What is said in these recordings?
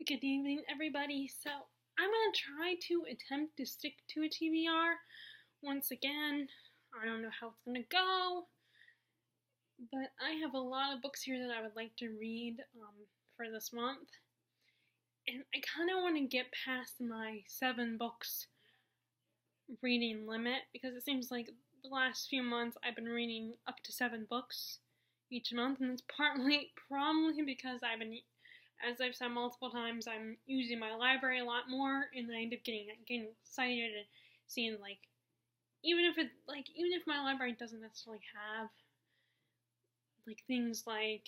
Good evening, everybody. So, I'm going to try to attempt to stick to a TBR once again. I don't know how it's going to go, but I have a lot of books here that I would like to read for this month. And I kind of want to get past my 7 books reading limit because it seems like the last few months I've been reading up to 7 books each month, and it's probably because as I've said multiple times, I'm using my library a lot more, and I end up getting excited and seeing even if my library doesn't necessarily have things like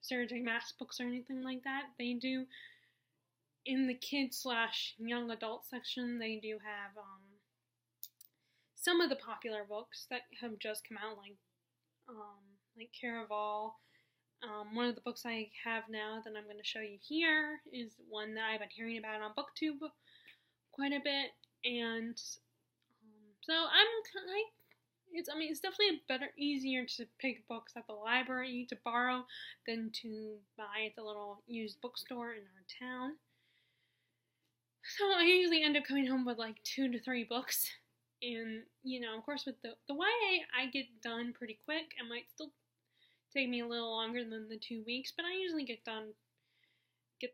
Sarah J. Maas books or anything like that, they do in the kids/young adult section. They do have some of the popular books that have just come out, like Caraval. One of the books I have now that I'm going to show you here is one that I've been hearing about on BookTube quite a bit, and so it's definitely easier to pick books at the library to borrow than to buy at the little used bookstore in our town. So I usually end up coming home with 2 to 3 books, and of course with the YA I get done pretty quick. It might still take me a little longer than the 2 weeks, but I usually get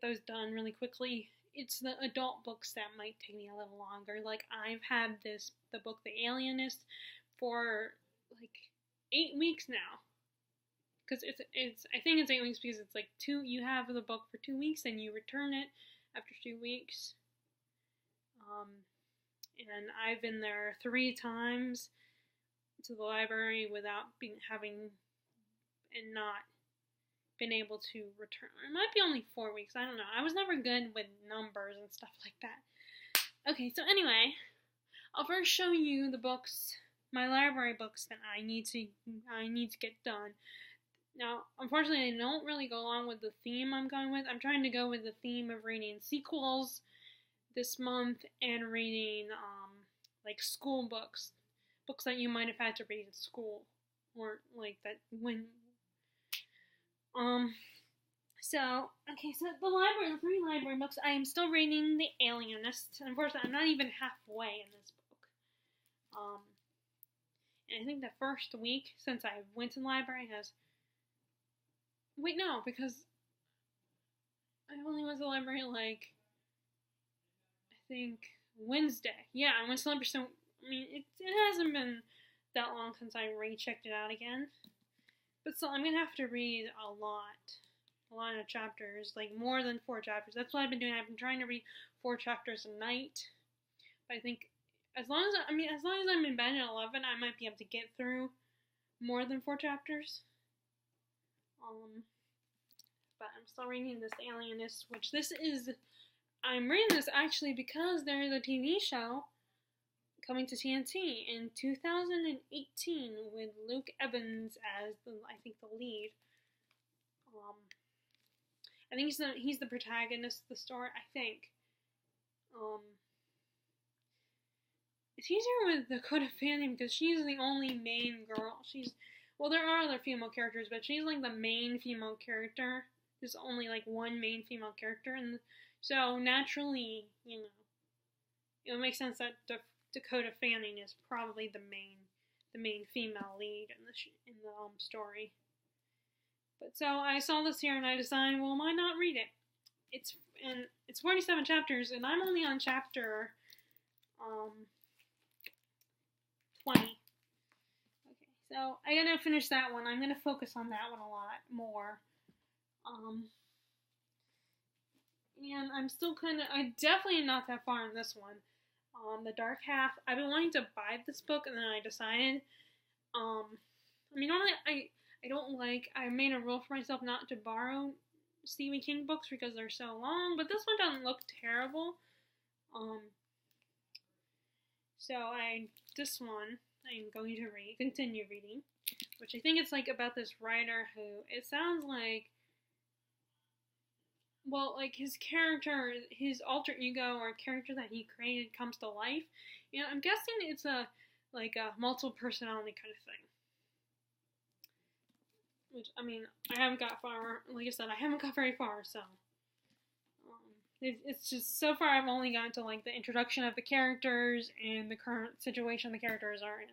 those done really quickly. It's the adult books that might take me a little longer. I've had the book The Alienist for 8 weeks now. Because I think it's 8 weeks because it's you have the book for 2 weeks and you return it after 2 weeks. And I've been there 3 times to the library without and not been able to return. It might be only 4 weeks. I don't know. I was never good with numbers and stuff like that. Okay, so anyway, I'll first show you the books, my library books that I need to get done. Now, unfortunately, I don't really go along with the theme I'm going with. I'm trying to go with the theme of reading sequels this month and reading school books that you might have had to read in school, or that when. So the 3 library books, I am still reading The Alienist. Unfortunately, I'm not even halfway in this book. And I think the first week since I went to the library because I only went to the library I think Wednesday. Yeah, I went to the library, so it hasn't been that long since I rechecked it out again. But still, I'm going to have to read a lot of chapters, more than 4 chapters. That's what I've been doing. I've been trying to read 4 chapters a night. But I think as long as I'm in bed at 11, I might be able to get through more than 4 chapters. But I'm still reading this Alienist, I'm reading this actually because there's a TV show coming to TNT in 2018 with Luke Evans as the lead. I think he's the protagonist of the story. I think. It's easier with Dakota Fanning because she's the only main girl. There are other female characters, but she's the main female character. There's only one main female character, and so naturally, it would make sense that Dakota Fanning is probably the main female lead in the story. But so I saw this here and I decided, well, why not read it? It's 47 chapters, and I'm only on chapter 20. Okay, so I gotta finish that one. I'm gonna focus on that one a lot more. And I'm definitely not that far in this one. The Dark Half. I've been wanting to buy this book, and then I decided, normally I made a rule for myself not to borrow Stephen King books because they're so long, but this one doesn't look terrible. So this one I'm going to continue reading, which I think it's about this writer who, it sounds his character, his alter ego or character that he created comes to life. I'm guessing it's a multiple personality kind of thing. Which, I haven't got far. Like I said, I haven't got very far, so. It's just, so far I've only gotten to like the introduction of the characters and the current situation the characters are in.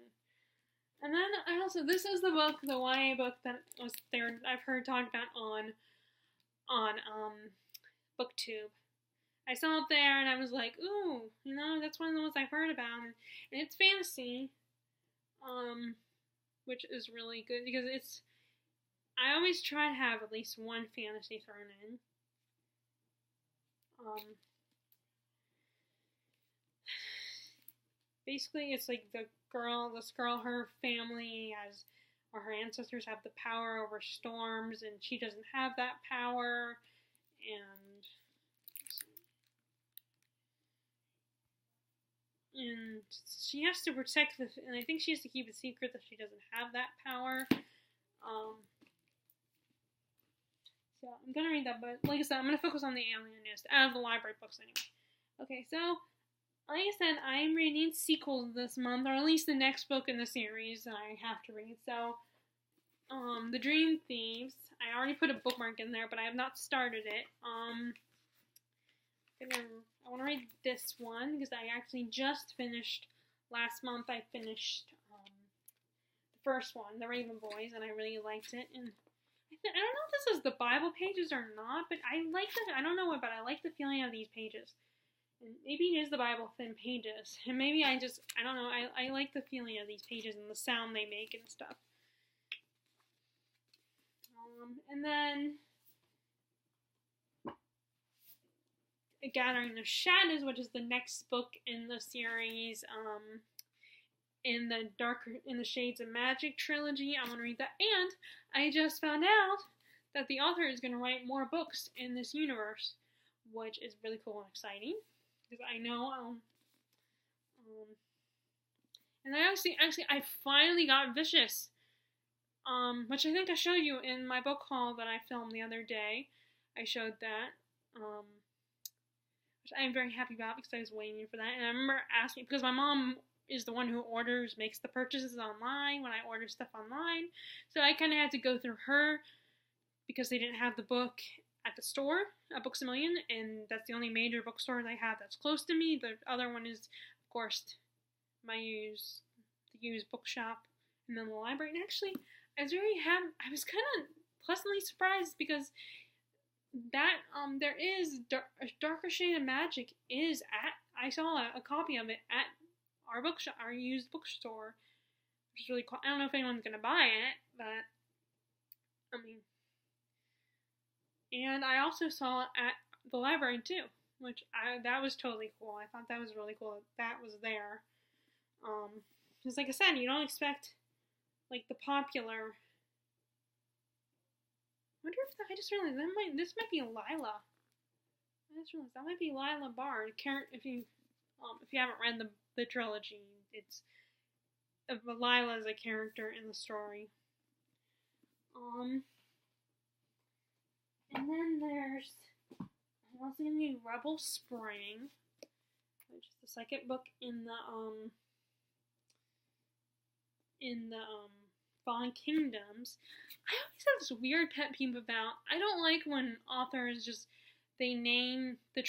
And then I also, this is the book, the YA book that was there, I've heard talked about on BookTube. I saw it there and I was like, ooh, you know, that's one of the ones I've heard about. And it's fantasy, which is really good because I always try to have at least one fantasy thrown in. Basically, it's like this girl, her family or her ancestors have the power over storms, and she doesn't have that power, and she has to protect and I think she has to keep a secret that she doesn't have that power. So I'm gonna read that, but like I said, I'm gonna focus on the Alienist out of the library books anyway. Okay, so like I said, I'm reading sequels this month, or at least the next book in the series that I have to read. So, The Dream Thieves. I already put a bookmark in there, but I have not started it. I want to read this one because I actually just finished last month. I finished the first one, The Raven Boys, and I really liked it. And I don't know if this is the Bible pages or not, but I like it. I don't know what, but I like the feeling of these pages. And maybe it is the Bible thin pages. And maybe I don't know, I like the feeling of these pages and the sound they make and stuff. And then Gathering of Shadows, which is the next book in the series, in the Shades of Magic trilogy. I want to read that. And I just found out that the author is going to write more books in this universe, which is really cool and exciting. Because I know, and I I finally got Vicious, which I think I showed you in my book haul that I filmed the other day. I showed that, which I'm very happy about because I was waiting for that. And I remember asking, because my mom is the one who makes the purchases online when I order stuff online. So I kind of had to go through her because they didn't have the book at the store, at Books A Million, and that's the only major bookstore I have that's close to me. The other one is, of course, the used bookshop, and then the library. And actually, I was kind of pleasantly surprised because that there is a Darker Shade of Magic is I saw a copy of it at our bookshop, our used bookstore, which is really cool. I don't know if anyone's gonna buy it, but I mean. And I also saw it at the library too, which that was totally cool. I thought that was really cool that was there. Because like I said, you don't expect like the popular. I wonder if I just realized this might be Lila. I just realized that might be Lila Bard. If you haven't read the trilogy, it's Lila is a character in the story. And then I'm also going to do Rebel Spring, which is the second book in the Fallen Kingdoms. I always have this weird pet peeve about, I don't like when authors they name the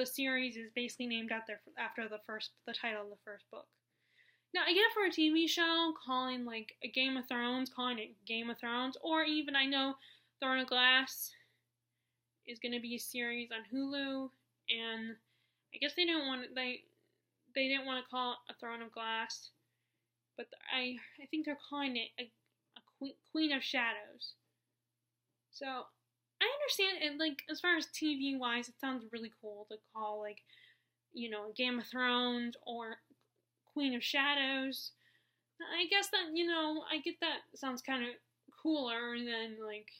series is basically named after the title of the first book. Now, I get it for a TV show, calling like a Game of Thrones, calling it Game of Thrones, or even I know Throne of Glass is going to be a series on Hulu, and I guess they didn't want to call it a Throne of Glass, but I think they're calling it a Queen of Shadows. So I understand it, like as far as TV wise, it sounds really cool to call like, you know, Game of Thrones or Queen of Shadows. I guess that, you know, I get that sounds kind of cooler than like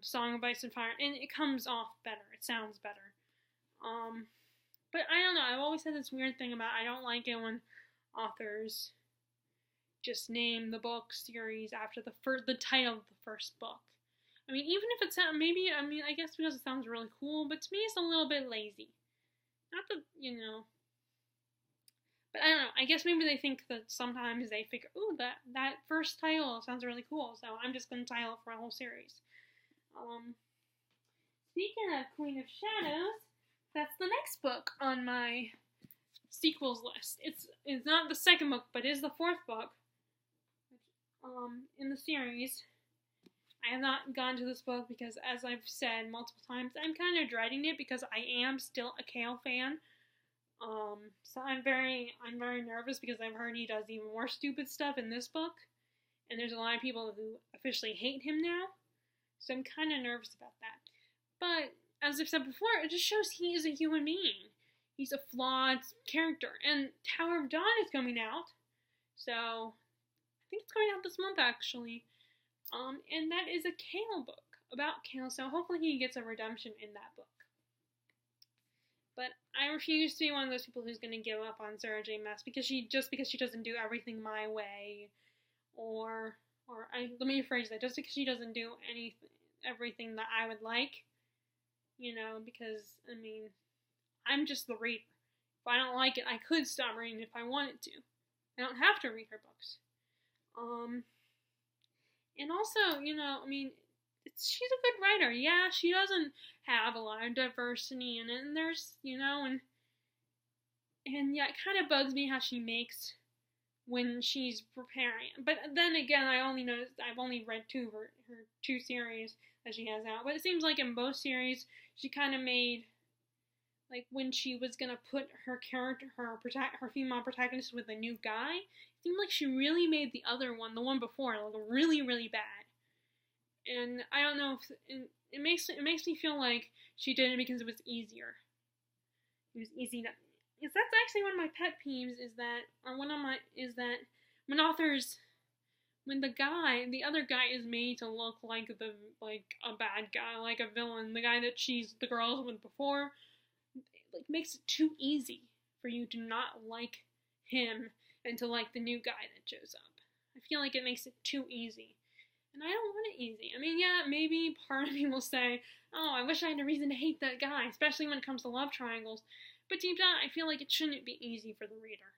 Song of Ice and Fire, and it comes off better. It sounds better. But I don't know. I've always had this weird thing about I don't like it when authors just name the book series after the title of the first book. I mean, even if it's I guess because it sounds really cool, but to me it's a little bit lazy. Not that, you know. But I don't know. I guess maybe they think that sometimes they figure, ooh, that first title sounds really cool, so I'm just going to title it for a whole series. Speaking of Queen of Shadows, that's the next book on my sequels list. It's not the second book, but it is the fourth book in the series. I have not gone to this book because, as I've said multiple times, I'm kind of dreading it because I am still a Kale fan. So I'm very nervous because I've heard he does even more stupid stuff in this book, and there's a lot of people who officially hate him now. So I'm kind of nervous about that. But as I've said before, it just shows he is a human being. He's a flawed character, and Tower of Dawn is coming out. So I think it's coming out this month actually. And that is a Kale book about Kale. So hopefully he gets a redemption in that book. But I refuse to be one of those people who's going to give up on Sarah J. Maas because she doesn't do everything my way, let me rephrase that, just because she doesn't do everything that I would like, because, I'm just the reader. If I don't like it, I could stop reading if I wanted to. I don't have to read her books. And also, she's a good writer. Yeah, she doesn't have a lot of diversity in it, and there's, and yeah, it kind of bugs me how she makes when she's preparing. But then again, I've only read her two series that she has out, but it seems like in both series, she kind of made, like, when she was gonna put her character, her female protagonist with a new guy, it seemed like she really made the other one, the one before, like, really, really bad. And I don't know if it makes me feel like she did it because it was easier. It was easy to. Because that's actually one of my pet peeves is that when authors, when the other guy is made to look like a bad guy, like a villain, the guy that the girls with before, it makes it too easy for you to not like him and to like the new guy that shows up. I feel like it makes it too easy. And I don't want it easy. Yeah, maybe part of me will say, oh, I wish I had a reason to hate that guy, especially when it comes to love triangles. But deep down, I feel like it shouldn't be easy for the reader.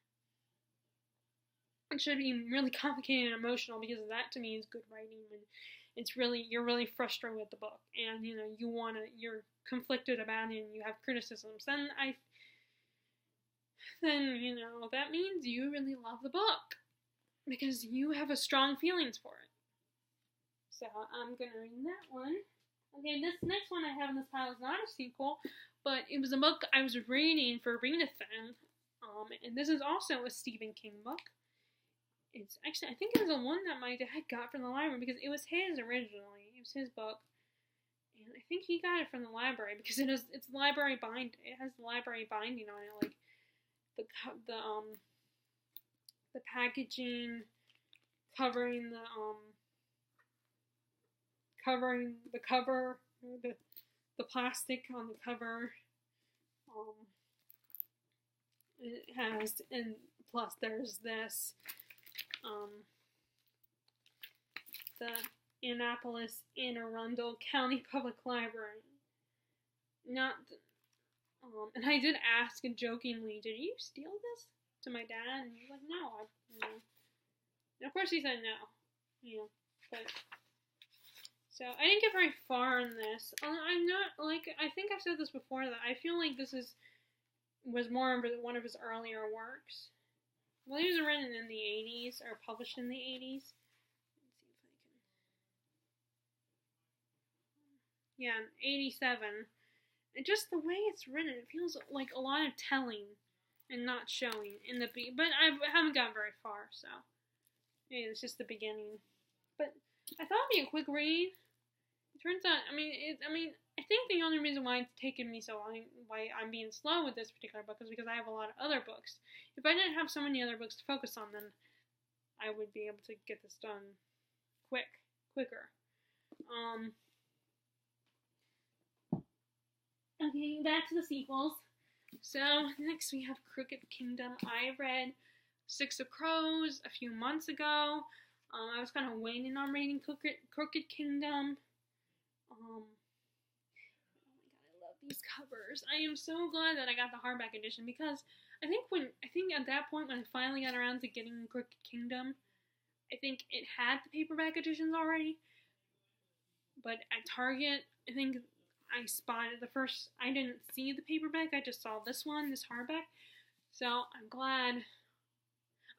It should be really complicated and emotional because that, to me, is good writing. And you're really frustrated with the book. And, you're conflicted about it and you have criticisms. Then, that means you really love the book. Because you have strong feelings for it. So I'm going to read that one. Okay, this next one I have in this pile is not a sequel, but it was a book I was reading for readathon. And this is also a Stephen King book. It's actually, I think it was the one that my dad got from the library because it was his originally. It was his book. And I think he got it from the library because it's library bind. It has library binding on it, like the packaging covering the cover, the plastic on the cover. It has, and plus there's this, the Annapolis Anne Arundel County Public Library. And I did ask jokingly, did you steal this to my dad? And he was like, no. And of course he said no. But. So, I didn't get very far in this. I'm not, I think I've said this before, that I feel like this was more of one of his earlier works. Well, he was written in the 80s, or published in the 80s. Let's see if I can. Yeah, 87. And just the way it's written, it feels like a lot of telling and not showing in the but I haven't gotten very far, so maybe it's just the beginning. But I thought it'd be a quick read. It turns out, I think the only reason why it's taken me so long, why I'm being slow with this particular book, is because I have a lot of other books. If I didn't have so many other books to focus on, then I would be able to get this done quicker. Okay, back to the sequels. So, next we have Crooked Kingdom. I read Six of Crows a few months ago. I was kind of waiting on reading Crooked Kingdom. Oh my god, I love these covers. I am so glad that I got the hardback edition because I think at that point when I finally got around to getting Crooked Kingdom, I think it had the paperback editions already. But at Target, I think I spotted I didn't see the paperback, I just saw this one, this hardback. So I'm glad.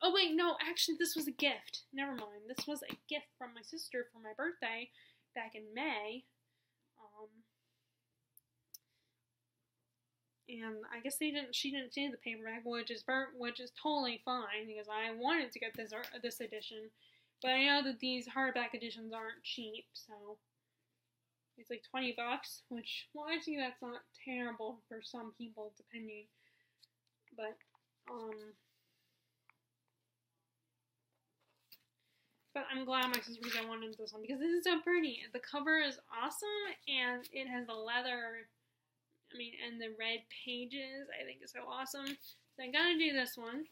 Oh wait, no, actually this was a gift. Never mind. This was a gift from my sister for my birthday back in May. And I guess she didn't see the paperback, which is totally fine because I wanted to get this edition, but I know that these hardback editions aren't cheap, so it's like $20, which, well, I think that's not terrible for some people, depending. But I'm glad my sister, because I wanted this one because this is so pretty. The cover is awesome, and it has the leather. And the red pages, I think is so awesome. So I gotta do this one.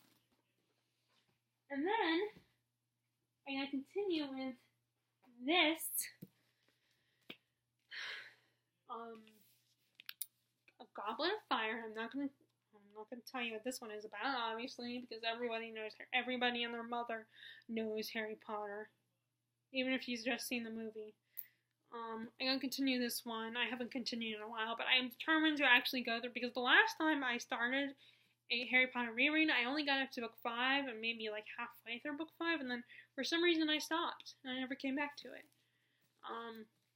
And then, I'm gonna continue with this, a Goblet of Fire. I'm not gonna tell you what this one is about, obviously, because everybody and their mother knows Harry Potter. Even if you've just seen the movie. I'm going to continue this one. I haven't continued in a while, but I am determined to actually go through, because the last time I started a Harry Potter reread, I only got up to book 5, and maybe like halfway through book 5, and then for some reason I stopped, and I never came back to it.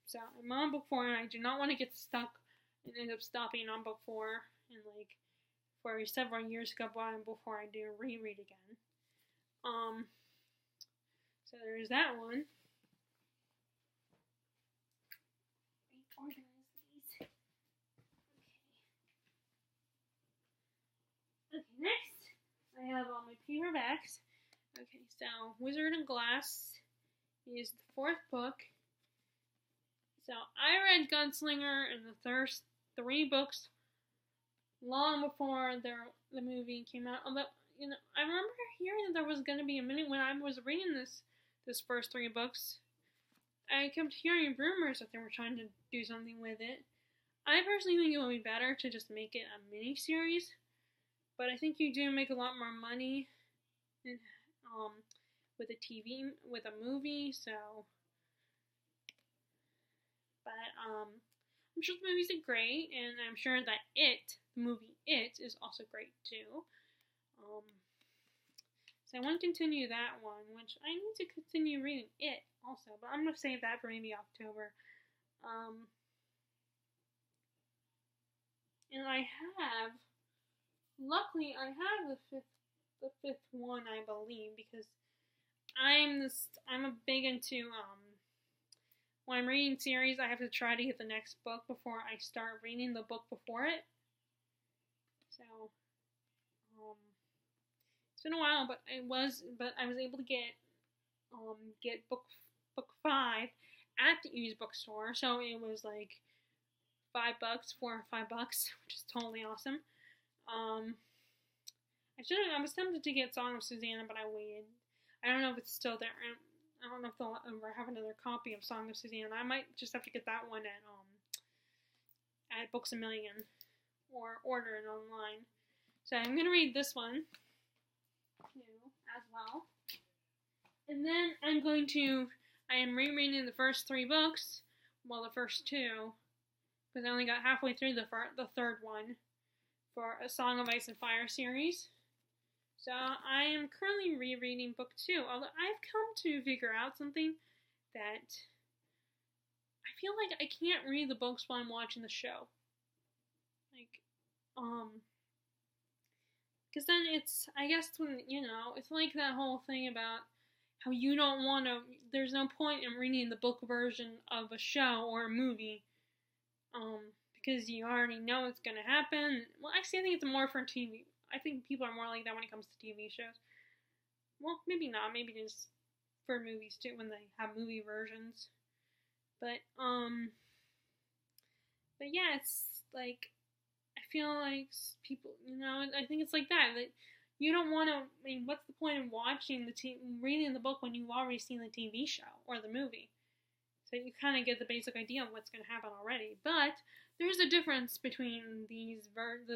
So I'm on book 4, and I do not want to get stuck and end up stopping on book 4, and like, for several years go by before I do a reread again. So there's that one. Organize these. Okay, next I have all my paperbacks. Okay, so Wizard and Glass is the 4th book. So I read Gunslinger and the first 3 books long before the movie came out. Although, I remember hearing that there was going to be a minute when I was reading this first 3 books. I kept hearing rumors that they were trying to do something with it. I personally think it would be better to just make it a mini-series, but I think you do make a lot more money with a movie, so. But I'm sure the movies are great, and I'm sure that the movie It, is also great too. So I want to continue that one, which I need to continue reading It also, but I'm going to save that for maybe October. And luckily I have the fifth one, I believe, because I'm a big into, when I'm reading series, I have to try to get the next book before I start reading the book before it. So, it's been a while, but I was able to get book 5 at the used bookstore, so it was like $5, $4 or $5, which is totally awesome. I was tempted to get Song of Susanna, but I waited. I don't know if it's still there. I don't know if they'll ever have another copy of Song of Susanna. I might just have to get that one at Books A Million or order it online. So I'm gonna read this one too as well, and then I am rereading the first 3 books, well, the first 2, because I only got halfway through the 3rd one for a Song of Ice and Fire series. So I am currently rereading book 2, although I've come to figure out something that I feel like I can't read the books while I'm watching the show. Because then I guess when, it's like that whole thing about how you don't want to, there's no point in reading the book version of a show or a movie, because you already know it's going to happen. Well, actually, I think it's more for TV. I think people are more like that when it comes to TV shows. Well, maybe not. Maybe just for movies too, when they have movie versions. But yeah, it's like, I feel like people, I think it's like that you don't want to, what's the point of reading the book when you've already seen the TV show or the movie? So you kind of get the basic idea of what's going to happen already. But there's a difference between the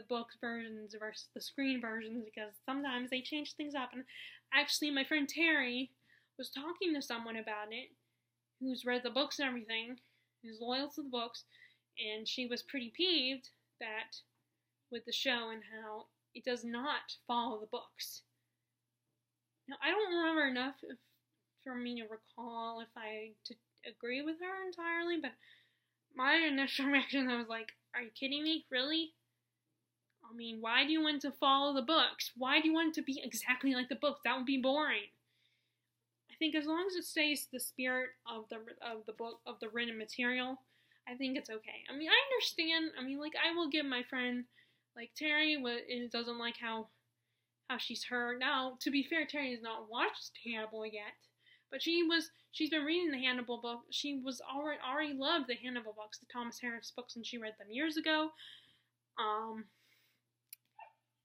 book versions versus the screen versions, because sometimes they change things up. And actually, my friend Terry was talking to someone about it, who's read the books and everything, who's loyal to the books, and she was pretty peeved that with the show and how it does not follow the books. Now, I don't remember enough for me to recall if I agree with her entirely, but my initial reaction, I was like, are you kidding me? Really? I mean, why do you want to follow the books? Why do you want to be exactly like the books? That would be boring. I think as long as it stays the spirit of the book, of the written material, I think it's okay. I mean, I understand. I mean, like, I will give my friend, like, Terry, doesn't like how she's heard. Now, to be fair, Terry has not watched Hannibal yet, but she's been reading the Hannibal book. She was already loved the Hannibal books, the Thomas Harris books, and she read them years ago.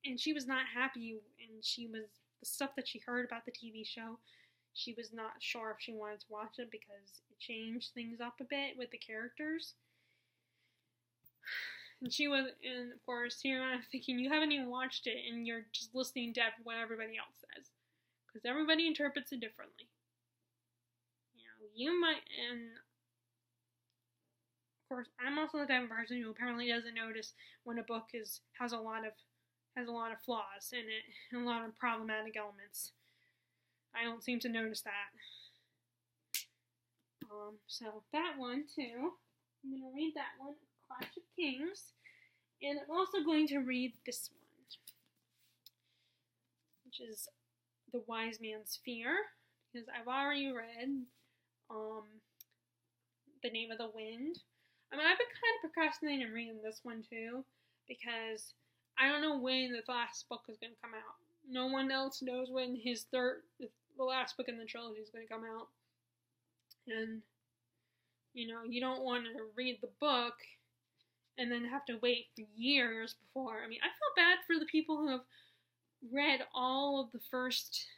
And she was not happy, and the stuff that she heard about the TV show, she was not sure if she wanted to watch it because it changed things up a bit with the characters. And of course, here I'm thinking, you haven't even watched it, and you're just listening to what everybody else says. Because everybody interprets it differently. You might, and of course, I'm also the type of person who apparently doesn't notice when a book has a lot of flaws in it, and a lot of problematic elements. I don't seem to notice that. So that one too. I'm going to read that one, Clash of Kings, and I'm also going to read this one, which is The Wise Man's Fear, because I've already read The Name of the Wind. I mean, I've been kind of procrastinating reading this one too, because I don't know when the last book is going to come out. No one else knows when the last book in the trilogy is going to come out. And, you don't want to read the book and then have to wait for years before. I mean, I feel bad for the people who have read all of the first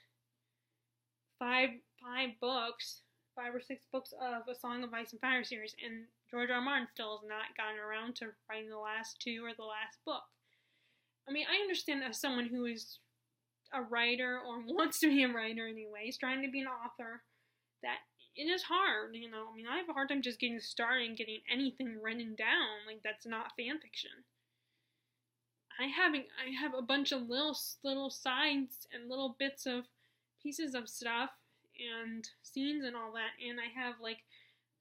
five or six books of A Song of Ice and Fire series, and George R. R. Martin still has not gotten around to writing the last two or the last book. I mean, I understand as someone who is a writer, or wants to be a writer anyways, trying to be an author, that it is hard, I mean, I have a hard time just getting started and getting anything written down, like, that's not fan fiction. I have a bunch of little sides and little bits of pieces of stuff and scenes and all that, and I have, like,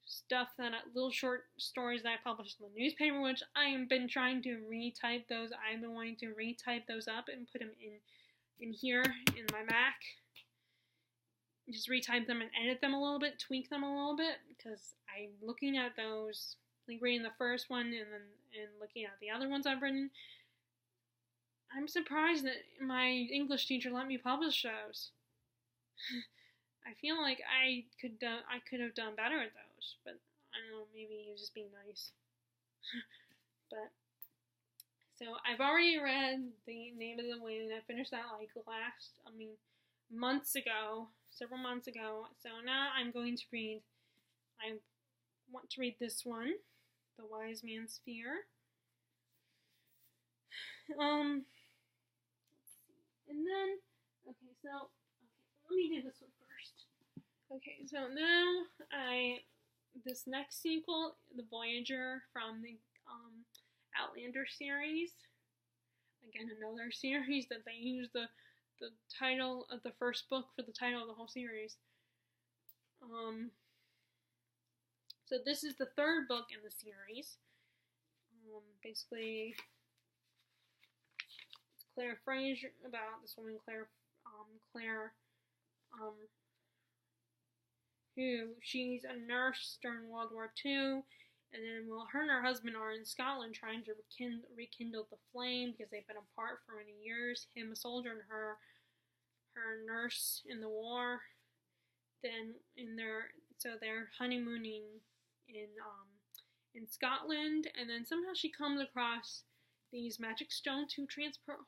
stuff little short stories that I published in the newspaper, which I have been trying to retype those. I've been wanting to retype those up and put them in here in my Mac. Just retype them and edit them a little bit, tweak them a little bit, because I'm looking at those, like reading the first one and looking at the other ones I've written. I'm surprised that my English teacher let me publish those. I feel like I could have done better at those, but I don't know, maybe he was just being nice. But so I've already read The Name of the Wind. I finished that several months ago. So now I want to read this one, The Wise Man's Fear. And then, let me do this one first. Okay, so now this next sequel, The Voyager, from the Outlander series. Again, another series that they use the title of the first book for the title of the whole series. So this is the third book in the series. Basically, it's Claire Fraser, about this woman, Claire, who she's a nurse during World War II, and then her and her husband are in Scotland trying to rekindle the flame because they've been apart for many years. Him a soldier and her nurse in the war. Then they're honeymooning in Scotland, and then somehow she comes across these magic stones who transport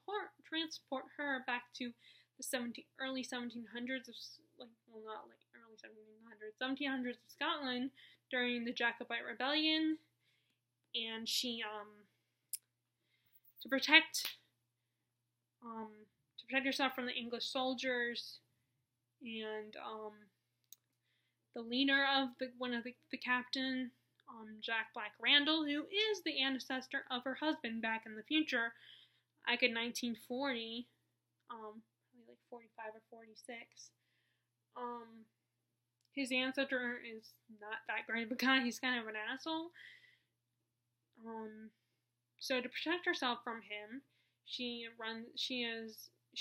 her back to the early 1700s of, not like early 1700s of Scotland during the Jacobite Rebellion, and she to protect herself from the English soldiers, and the leader of the captain Jack Black Randall, who is the ancestor of her husband back in the future, like in 1940, probably like 45 or 46. His ancestor is not that great of a guy. He's kind of an asshole. So to protect herself from him, she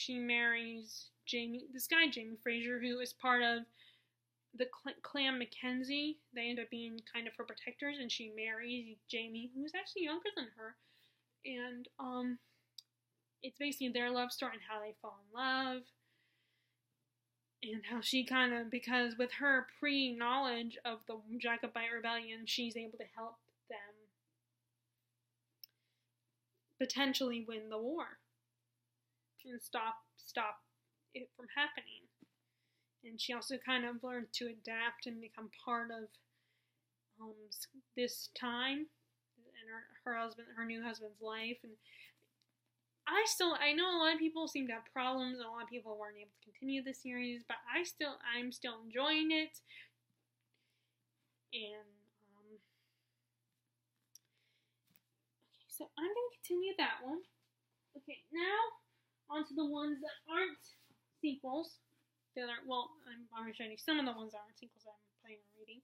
marries this guy Jamie Fraser, who is part of the clan Mackenzie. They end up being kind of her protectors, and she marries Jamie, who's actually younger than her. And it's basically their love story and how they fall in love. And how she kind of, because with her pre-knowledge of the Jacobite Rebellion, she's able to help them potentially win the war and stop it from happening. And she also kind of learned to adapt and become part of this time and her new husband's life. And I know a lot of people seem to have problems, and a lot of people weren't able to continue the series, but I'm still enjoying it. And okay, so I'm gonna continue that one. Okay, now on to the ones that aren't sequels. I'm already showing you some of the ones that aren't sequels that I'm planning on reading.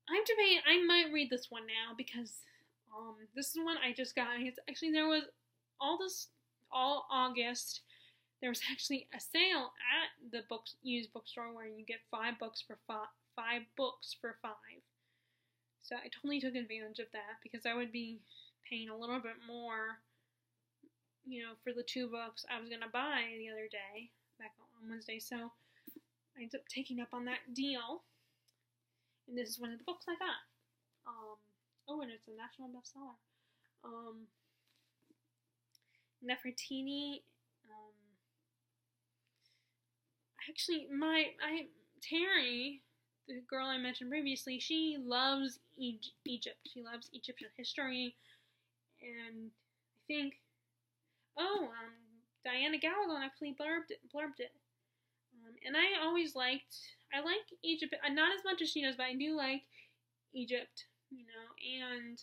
I'm debating. I might read this one now because this is one I just got. It's actually, there was all August. There was actually a sale at the used bookstore where you get 5 books for 5 books for 5. So I totally took advantage of that because I would be paying a little bit more, for the 2 books I was gonna buy the other day, back on Wednesday. So I ended up taking up on that deal, and this is one of the books I got. And it's a national bestseller. Nefertiti. Actually, Terry, the girl I mentioned previously, she loves Egypt. She loves Egyptian history, and I think, Diana Gallagher actually blurbed it. And I like Egypt, not as much as she does, but I do like Egypt, and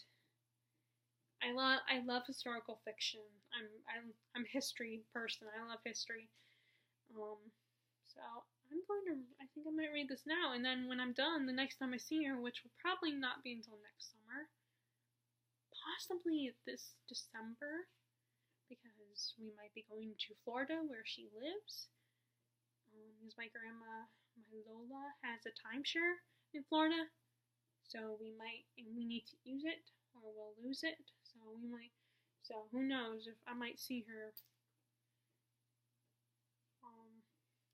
I love historical fiction. I'm a history person. I love history. So I think I might read this now, and then when I'm done, the next time I see her, which will probably not be until next summer, possibly this December, because we might be going to Florida where she lives. Because my Lola has a timeshare in Florida, so we need to use it or we'll lose it. So who knows if I might see her.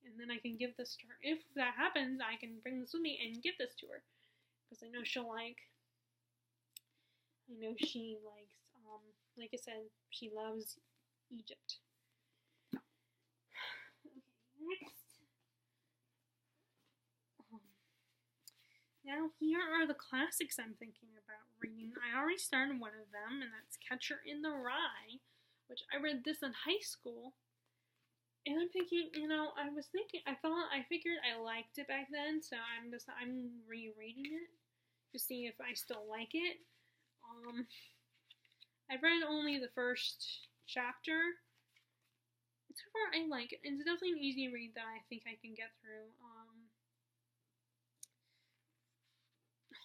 And then I can give this to her. If that happens, I can bring this with me and give this to her, because I know she likes, like I said, she loves Egypt. Okay, next. Now here are the classics I'm thinking about reading. I already started one of them, and that's Catcher in the Rye, which I read this in high school. And I'm thinking, I figured I liked it back then, so I'm rereading it to see if I still like it. I read only the first chapter. So far, I like it. It's definitely an easy read that I think I can get through.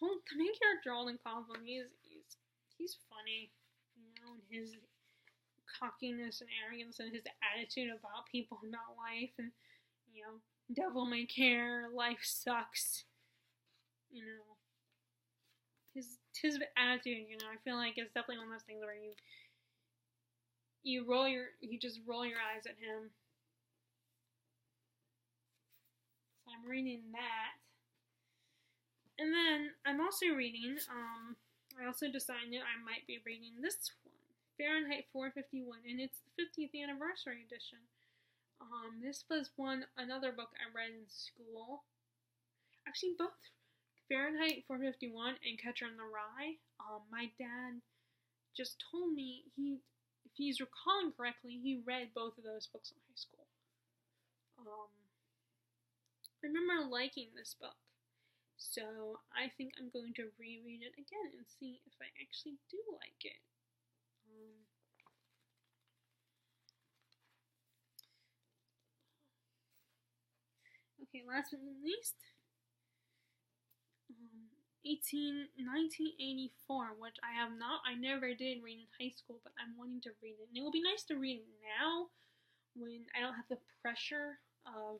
The main character, Alden Coughlin, he's funny, and his cockiness and arrogance and his attitude about people and about life, and devil may care, life sucks, his attitude, I feel like it's definitely one of those things where you just roll your eyes at him. So I'm reading that. And then I'm also reading, I also decided I might be reading this one, Fahrenheit 451, and it's the 50th anniversary edition. This was another book I read in school. Actually, both Fahrenheit 451 and Catcher in the Rye. My dad just told me if he's recalling correctly, he read both of those books in high school. I remember liking this book. So I think I'm going to reread it again and see if I actually do like it. Okay, last but not least, 1984, which I never did read in high school, but I'm wanting to read it. And it will be nice to read it now when I don't have the pressure of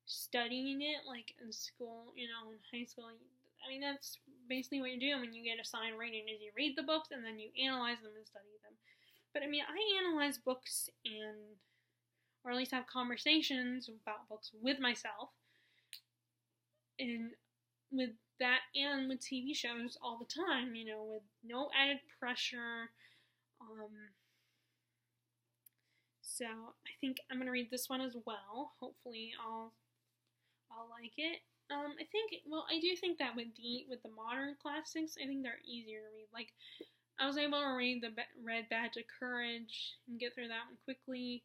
studying it like in school, in high school. I mean, that's basically what you do when you get assigned reading is you read the books and then you analyze them and study them. But I mean, I analyze books or at least have conversations about books with myself, and with that and with TV shows all the time, with no added pressure. So I think I'm gonna read this one as well. Hopefully I'll like it. I do think that with the modern classics, I think they're easier to read. Like, I was able to read the Red Badge of Courage and get through that one quickly.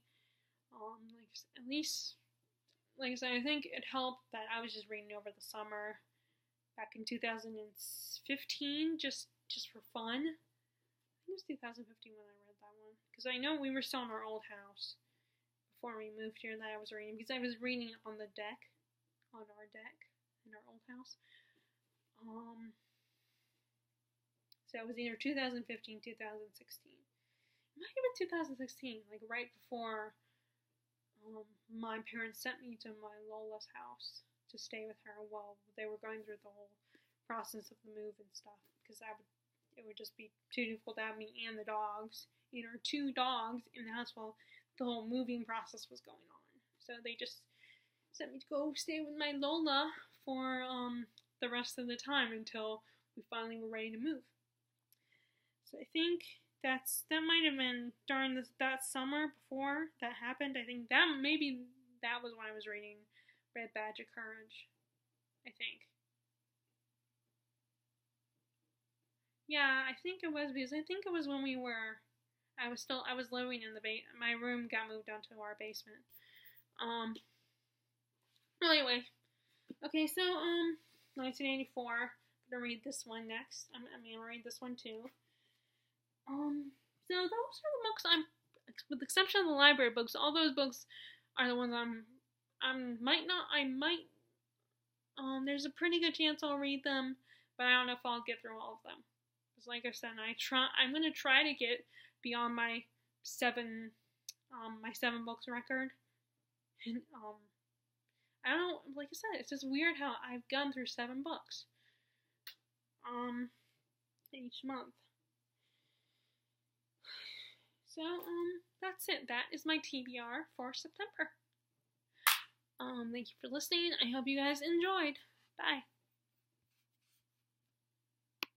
At least, like I said, I think it helped that I was just reading over the summer back in 2015, just for fun. I think it was 2015 when I read that one, because I know we were still in our old house before we moved here that I was reading, because I was reading on our deck in our old house. So it was either 2015, 2016. It might have been 2016, like right before my parents sent me to my Lola's house to stay with her while they were going through the whole process of the move and stuff, because it would just be too difficult to have me and the dogs, 2 dogs in the house while the whole moving process was going on. So they just sent me to go stay with my Lola for the rest of the time until we finally were ready to move. So I think that might have been during that summer before that happened. I think that was when I was reading Red Badge of Courage, I think. Yeah, I think it was, because I think it was when I was living in my room got moved down to our basement. Well, anyway. Okay, so, 1984. I'm gonna read this one next. I'm gonna read this one too. So those are the books with the exception of the library books, all those books are the ones there's a pretty good chance I'll read them, but I don't know if I'll get through all of them. Because like I said, I'm gonna try to get beyond my 7 books record. And, I don't know, like I said, it's just weird how I've gone through 7 books, each month. So, that's it. That is my TBR for September. Thank you for listening. I hope you guys enjoyed. Bye.